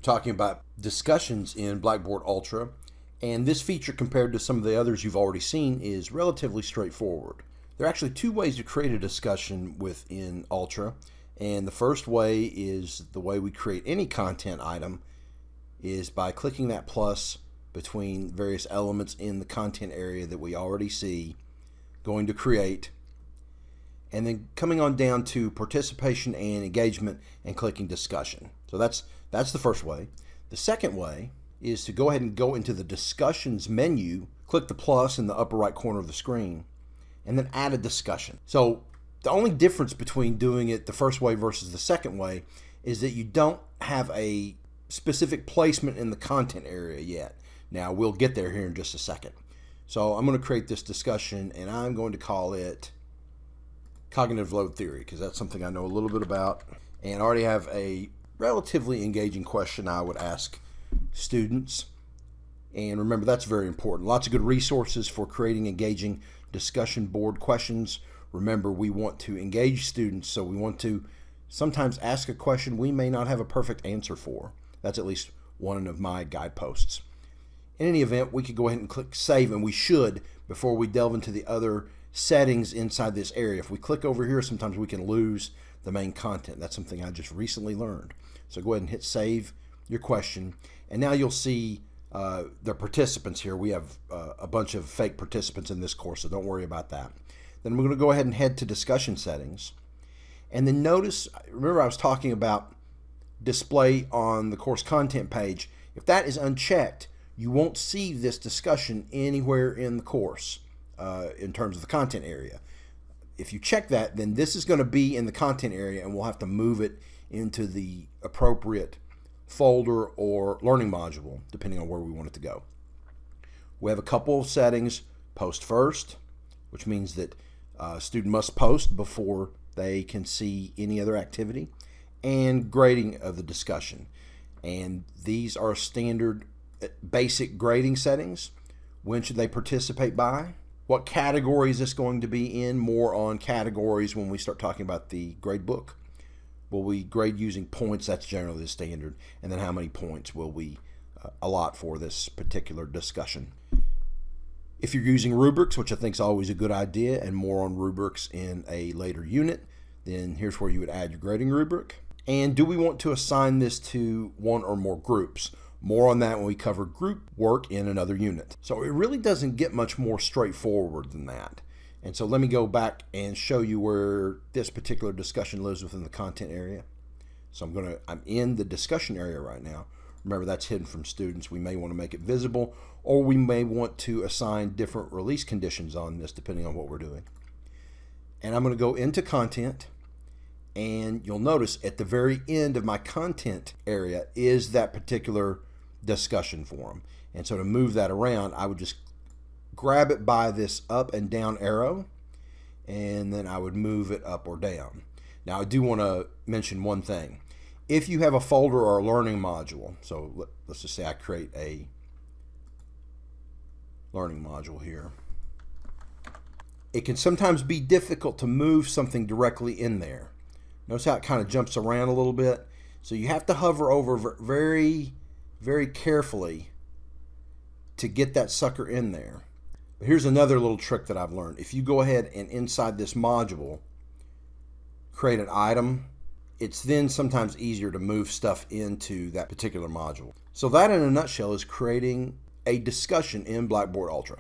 We're talking about discussions in Blackboard Ultra, and this feature compared to some of the others you've already seen is relatively straightforward. There are actually two ways to create a discussion within Ultra, and the first way is the way we create any content item is by clicking that plus between various elements in the content area that we already see, going to create, and then coming on down to participation and engagement and clicking discussion. So that's the first way. The second way is to go ahead and go into the discussions menu, click the plus in the upper right corner of the screen, and then add a discussion. So the only difference between doing it the first way versus the second way is that you don't have a specific placement in the content area yet. Now we'll get there here in just a second. So I'm going to create this discussion and I'm going to call it cognitive load theory because that's something I know a little bit about, and I already have a relatively engaging question I would ask students. And remember, that's very important. Lots of good resources for creating engaging discussion board questions. Remember, we want to engage students, so we want to sometimes ask a question we may not have a perfect answer for. That's at least one of my guideposts. In any event, we could go ahead and click save, and we should before we delve into the other settings inside this area. If we click over here, sometimes we can lose the main content. That's something I just recently learned. So go ahead and hit save your question, and now you'll see the participants here. We have a bunch of fake participants in this course, so don't worry about that. Then we're going to go ahead and head to discussion settings, and then notice, remember I was talking about display on the course content page. If that is unchecked, you won't see this discussion anywhere in the course in terms of the content area. If you check that, then this is going to be in the content area, and we'll have to move it into the appropriate folder or learning module, depending on where we want it to go. We have a couple of settings. Post first, which means that a student must post before they can see any other activity, and grading of the discussion. And these are standard basic grading settings. When should they participate by? What category is this going to be in? More on categories when we start talking about the grade book. Will we grade using points? That's generally the standard. And then how many points will we allot for this particular discussion? If you're using rubrics, which I think is always a good idea, and more on rubrics in a later unit, then here's where you would add your grading rubric. And do we want to assign this to one or more groups? More on that when we cover group work in another unit. So it really doesn't get much more straightforward than that. And so let me go back and show you where this particular discussion lives within the content area. So I'm in the discussion area right now. Remember, that's hidden from students. We may want to make it visible, or we may want to assign different release conditions on this depending on what we're doing. And I'm going to go into content, and you'll notice at the very end of my content area is that particular discussion forum. And so to move that around, I would just grab it by this up and down arrow, and then I would move it up or down. Now I do want to mention one thing. If you have a folder or a learning module, so let's just say I create a learning module here, it can sometimes be difficult to move something directly in there. Notice how it kind of jumps around a little bit. So you have to hover over very, very carefully to get that sucker in there. But here's another little trick that I've learned. If you go ahead and inside this module create an item, it's then sometimes easier to move stuff into that particular module. So that in a nutshell is creating a discussion in Blackboard Ultra.